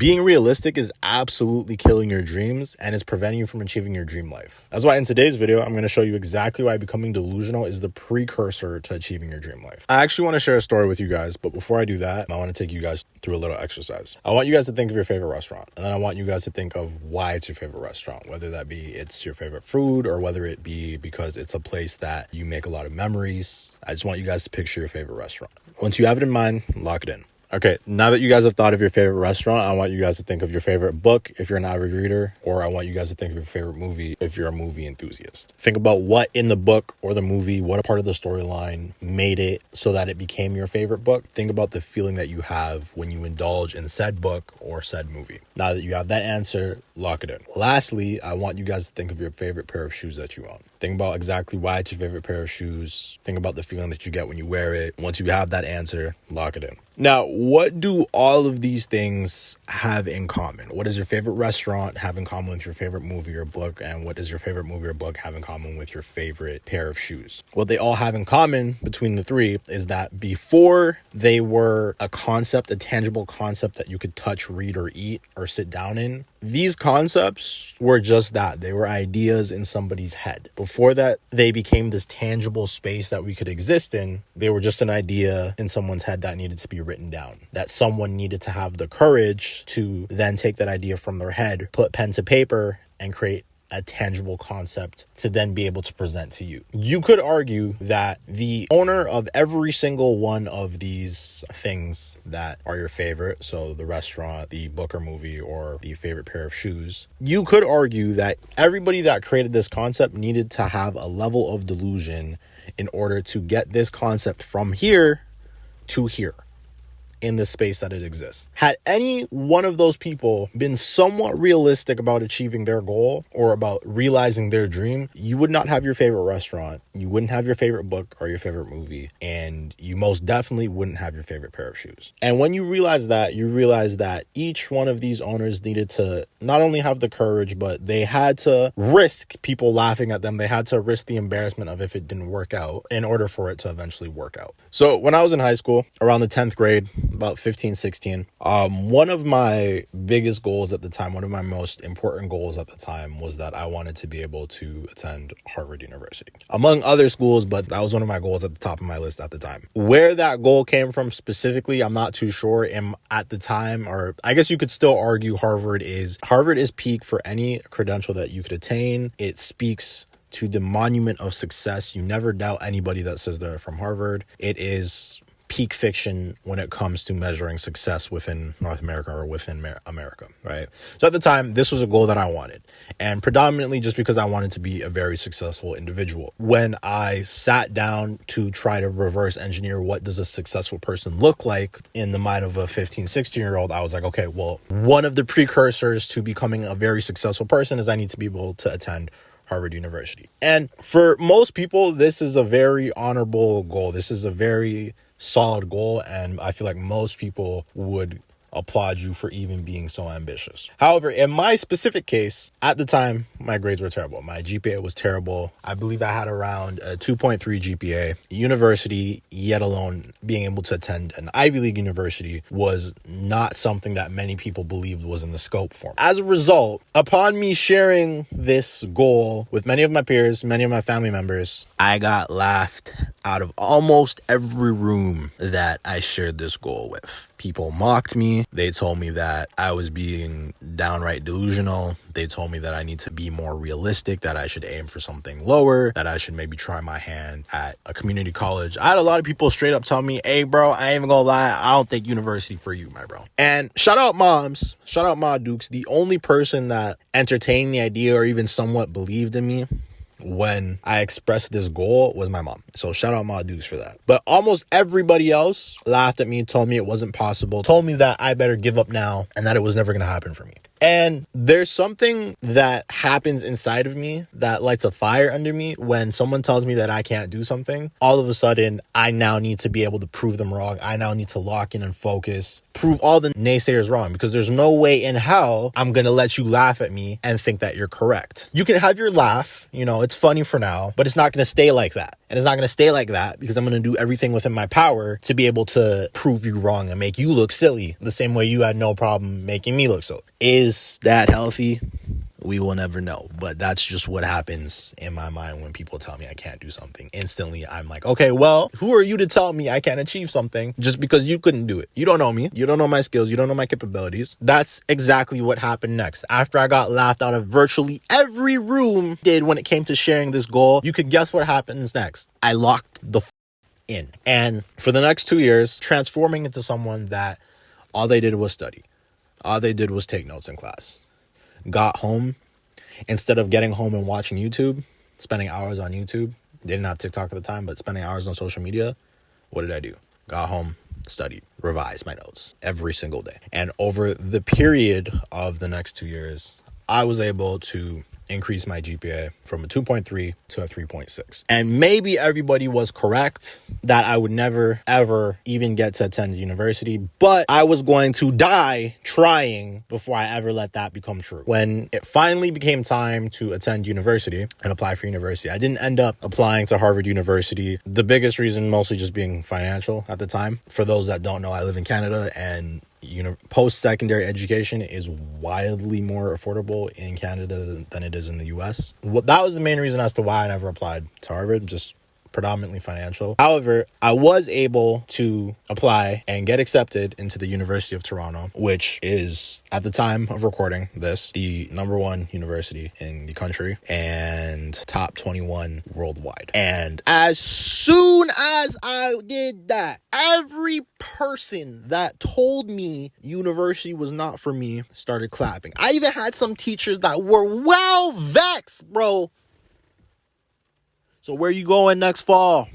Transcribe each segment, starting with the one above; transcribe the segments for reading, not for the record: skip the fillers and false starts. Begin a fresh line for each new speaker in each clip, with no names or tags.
Being realistic is absolutely killing your dreams and is preventing you from achieving your dream life. That's why in today's video, I'm going to show you exactly why becoming delusional is the precursor to achieving your dream life. I actually want to share a story with you guys, but before I do that, I want to take you guys through a little exercise. I want you guys to think of your favorite restaurant, and then I want you guys to think of why it's your favorite restaurant, whether that be it's your favorite food or whether it be because it's a place that you make a lot of memories. I just want you guys to picture your favorite restaurant. Once you have it in mind, lock it in. Okay, now that you guys have thought of your favorite restaurant, I want you guys to think of your favorite book if you're an avid reader, or I want you guys to think of your favorite movie if you're a movie enthusiast. Think about what in the book or the movie, what part of the storyline made it so that it became your favorite book. Think about the feeling that you have when you indulge in said book or said movie. Now that you have that answer, lock it in. Lastly, I want you guys to think of your favorite pair of shoes that you own. Think about exactly why it's your favorite pair of shoes. Think about the feeling that you get when you wear it. Once you have that answer, lock it in. Now, what do all of these things have in common? What does your favorite restaurant have in common with your favorite movie or book? And what does your favorite movie or book have in common with your favorite pair of shoes? What they all have in common between the three is that before they were a concept, a tangible concept that you could touch, read, or eat, or sit down in, these concepts were just that. They were ideas in somebody's head. Before that, they became this tangible space that we could exist in. They were just an idea in someone's head that needed to be written down, that someone needed to have the courage to then take that idea from their head, put pen to paper, and create a tangible concept to then be able to present to you. You could argue that the owner of every single one of these things that are your favorite, so the restaurant, the book or movie, or the favorite pair of shoes, you could argue that everybody that created this concept needed to have a level of delusion in order to get this concept from here to here in the space that it exists. Had any one of those people been somewhat realistic about achieving their goal or about realizing their dream, you would not have your favorite restaurant, you wouldn't have your favorite book or your favorite movie, and you most definitely wouldn't have your favorite pair of shoes. And when you realize that each one of these owners needed to not only have the courage, but they had to risk people laughing at them. They had to risk the embarrassment of if it didn't work out in order for it to eventually work out. So when I was in high school, around the 10th grade, about 15, 16, one of my biggest goals at the time, one of my most important goals at the time was that I wanted to be able to attend Harvard University, among other schools, but that was one of my goals at the top of my list at the time. Where that goal came from specifically, I'm not too sure. At the time, or I guess you could still argue Harvard is peak for any credential that you could attain. It speaks to the monument of success. You never doubt anybody that says they're from Harvard. It is peak fiction when it comes to measuring success within North America or within America, right? So at the time, this was a goal that I wanted, and predominantly just because I wanted to be a very successful individual. When I sat down to try to reverse engineer what does a successful person look like in the mind of a 15, 16-year-old, I was like, okay, well, one of the precursors to becoming a very successful person is I need to be able to attend Harvard University. And for most people, this is a very honorable goal. This is a very solid goal, and I feel like most people would applaud you for even being so ambitious. However, in my specific case, at the time, my grades were terrible. My GPA was terrible. I believe I had around a 2.3 GPA. University, yet alone being able to attend an Ivy League university, was not something that many people believed was in the scope for me. As a result, upon me sharing this goal with many of my peers, many of my family members, I got laughed out of almost every room that I shared this goal with. People mocked me. They told me that I was being downright delusional. They told me that I need to be more realistic, that I should aim for something lower, that I should maybe try my hand at a community college. I had a lot of people straight up tell me, hey, bro, I ain't even gonna lie, I don't think university for you, my bro. And shout out moms, shout out Ma Dukes. The only person that entertained the idea or even somewhat believed in me when I expressed this goal was my mom. So shout out Ma Dukes for that. But almost everybody else laughed at me, told me it wasn't possible, told me that I better give up now and that it was never going to happen for me. And there's something that happens inside of me that lights a fire under me when someone tells me that I can't do something. All of a sudden, I now need to be able to prove them wrong. I now need to lock in and focus, prove all the naysayers wrong, because there's no way in hell I'm going to let you laugh at me and think that you're correct. You can have your laugh, it's funny for now, but it's not going to stay like that. And it's not going to stay like that because I'm going to do everything within my power to be able to prove you wrong and make you look silly the same way you had no problem making me look silly. Is that healthy? We will never know. But that's just what happens in my mind when people tell me I can't do something. Instantly, I'm like, okay, well, who are you to tell me I can't achieve something just because you couldn't do it? You don't know me. You don't know my skills. You don't know my capabilities. That's exactly what happened next. After I got laughed out of virtually every room did when it came to sharing this goal, you could guess what happens next. I locked the in. And for the next 2 years, transforming into someone that all they did was study. All they did was take notes in class. Got home, instead of getting home and watching YouTube, spending hours on YouTube, didn't have TikTok at the time, but spending hours on social media, what did I do? Got home, studied, revised my notes every single day. And over the period of the next 2 years, I was able to increase my GPA from a 2.3 to a 3.6. And maybe everybody was correct that I would never, ever even get to attend university, but I was going to die trying before I ever let that become true. When it finally became time to attend university and apply for university, I didn't end up applying to Harvard University. The biggest reason mostly just being financial at the time. For those that don't know, I live in Canada, and post-secondary education is wildly more affordable in Canada than it is in the US. That was the main reason as to why I never applied to Harvard, just predominantly financial. However, I was able to apply and get accepted into the University of Toronto, which is, at the time of recording this, the #1 university in the country and top 21 worldwide. And as soon as I did that, every person that told me university was not for me started clapping. I even had some teachers that were well vexed, bro. So where you going next fall?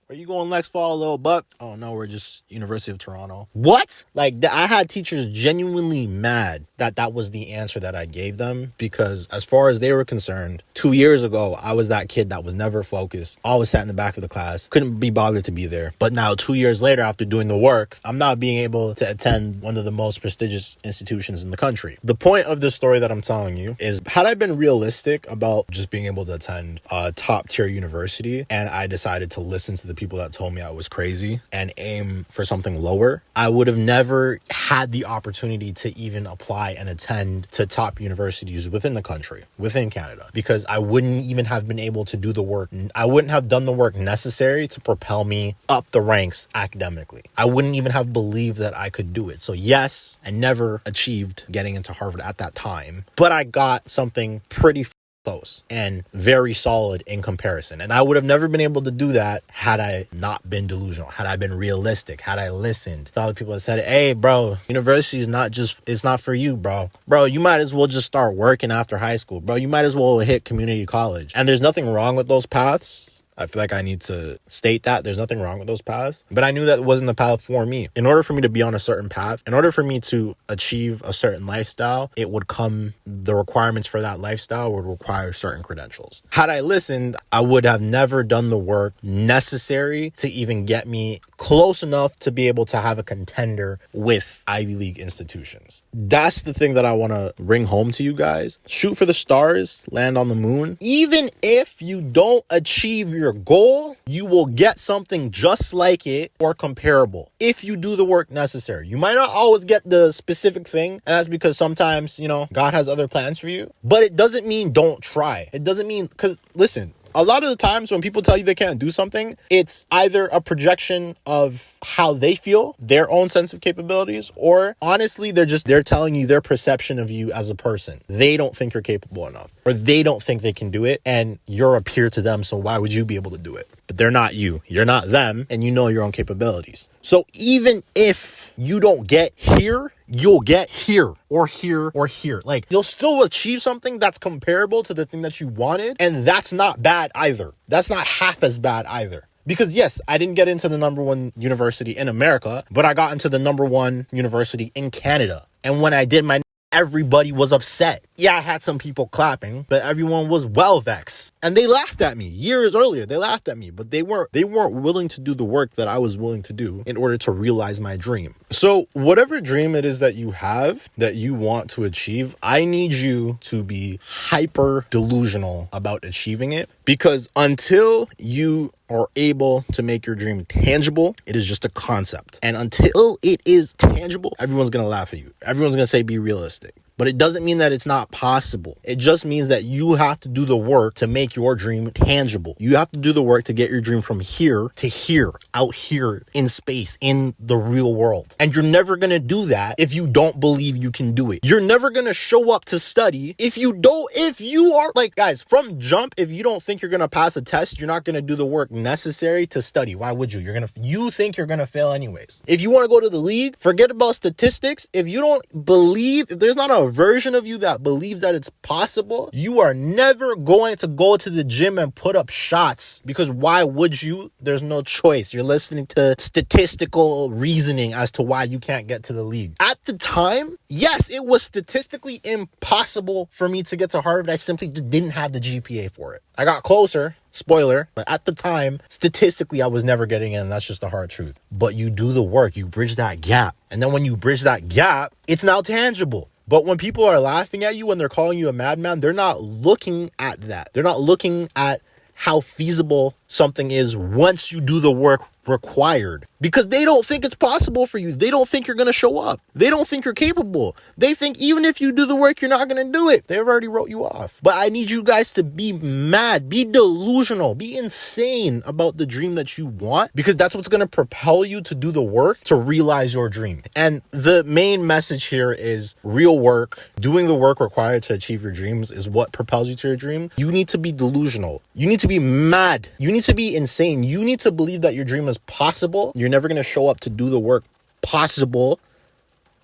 Where you going next fall, little buck? Oh, no, we're just University of Toronto. What? Like, I had teachers genuinely mad that that was the answer that I gave them, because as far as they were concerned, 2 years ago, I was that kid that was never focused, always sat in the back of the class, couldn't be bothered to be there. But now 2 years later, after doing the work, I'm not being able to attend one of the most prestigious institutions in the country. The point of this story that I'm telling you is, had I been realistic about just being able to attend a top tier university, and I decided to listen to the people that told me I was crazy and aim for something lower, I would have never had the opportunity to even apply and attend to top universities within the country, within Canada, because I wouldn't even have been able to do the work. I wouldn't have done the work necessary to propel me up the ranks academically. I wouldn't even have believed that I could do it. So yes, I never achieved getting into Harvard at that time, but I got something pretty close and very solid in comparison. And I would have never been able to do that had I not been delusional, had I been realistic, had I listened to all the people that said, hey, bro, university is not just, it's not for you, bro. Bro, you might as well just start working after high school. Bro, you might as well hit community college. And there's nothing wrong with those paths. I feel like I need to state that there's nothing wrong with those paths, but I knew that wasn't the path for me. In order for me to be on a certain path, in order for me to achieve a certain lifestyle, the requirements for that lifestyle would require certain credentials. Had I listened, I would have never done the work necessary to even get me close enough to be able to have a contender with Ivy League institutions. That's the thing that I want to bring home to you guys. Shoot for the stars, land on the moon. Even if you don't achieve your goal, you will get something just like it or comparable if you do the work necessary. You might not always get the specific thing, and that's because sometimes, God has other plans for you, but it doesn't mean don't try. It doesn't mean, because listen, a lot of the times when people tell you they can't do something, it's either a projection of how they feel, their own sense of capabilities, or honestly, they're telling you their perception of you as a person. They don't think you're capable enough, or they don't think they can do it, and you're a peer to them, so why would you be able to do it? But they're not you. You're not them, and you know your own capabilities. So even if you don't get here, you'll get here or here or here. Like, you'll still achieve something that's comparable to the thing that you wanted, and that's not bad either. That's not half as bad either. Because yes, I didn't get into the #1 university in America, but I got into the #1 university in Canada. And when I did my everybody was upset. Yeah, I had some people clapping, but everyone was well vexed. And they laughed at me years earlier. They laughed at me, but they weren't willing to do the work that I was willing to do in order to realize my dream. So whatever dream it is that you have, that you want to achieve, I need you to be hyper delusional about achieving it, because until you are able to make your dream tangible, it is just a concept. And until it is tangible, everyone's going to laugh at you. Everyone's going to say, be realistic. But it doesn't mean that it's not possible. It just means that you have to do the work to make your dream tangible. You have to do the work to get your dream from here to here, out here in space, in the real world. And you're never going to do that if you don't believe you can do it. You're never going to show up to study if you are like, guys, from jump, if you don't think you're going to pass a test, you're not going to do the work necessary to study. Why would you? You think you're going to fail anyways. If you want to go to the league, forget about statistics. If you don't believe, if there's not a version of you that believes that it's possible, you are never going to go to the gym and put up shots, because why would you? There's no choice. You're listening to statistical reasoning as to why you can't get to the league. At the time, yes, it was statistically impossible for me to get to Harvard. I simply just didn't have the GPA for it. I got closer. Spoiler, but at the time, statistically, I was never getting in. That's just the hard truth. But you do the work, you bridge that gap. And then when you bridge that gap, it's now tangible. But when people are laughing at you, when they're calling you a madman, they're not looking at that. They're not looking at how feasible something is once you do the work required, because they don't think it's possible for you. They don't think you're going to show up. They don't think you're capable. They think even if you do the work, you're not going to do it. They've already wrote you off. But I need you guys to be mad, be delusional, be insane about the dream that you want, because that's what's going to propel you to do the work to realize your dream. And the main message here is real work, doing the work required to achieve your dreams is what propels you to your dream. You need to be delusional. You need to be mad. You need to be insane. You need to believe that your dream is possible. You're never going to show up to do the work possible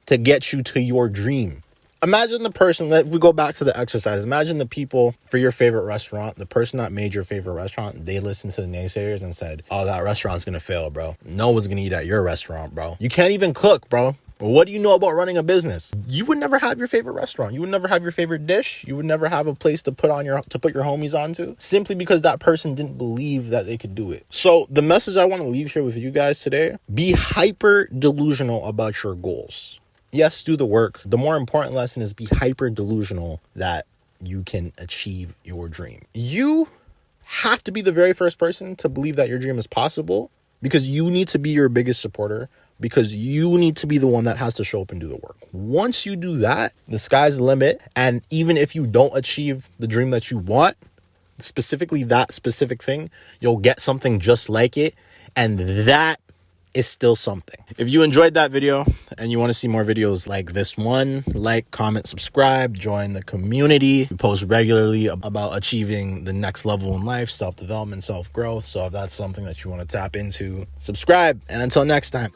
to get you to your dream. Imagine the person, if we go back to the exercise, imagine the people for your favorite restaurant, the person that made your favorite restaurant, they listened to the naysayers and said, oh, that restaurant's going to fail, bro. No one's going to eat at your restaurant, bro. You can't even cook, bro. What do you know about running a business? You would never have your favorite restaurant. You would never have your favorite dish. You would never have a place to put your homies onto, simply because that person didn't believe that they could do it. So the message I want to leave here with you guys today, be hyper delusional about your goals. Yes, do the work. The more important lesson is be hyper delusional that you can achieve your dream. You have to be the very first person to believe that your dream is possible, because you need to be your biggest supporter, because you need to be the one that has to show up and do the work. Once you do that, the sky's the limit. And even if you don't achieve the dream that you want, specifically that specific thing, you'll get something just like it. And that is still something. If you enjoyed that video and you want to see more videos like this one, like, comment, subscribe, join the community. We post regularly about achieving the next level in life, self-development, self-growth. So if that's something that you want to tap into, subscribe. And until next time.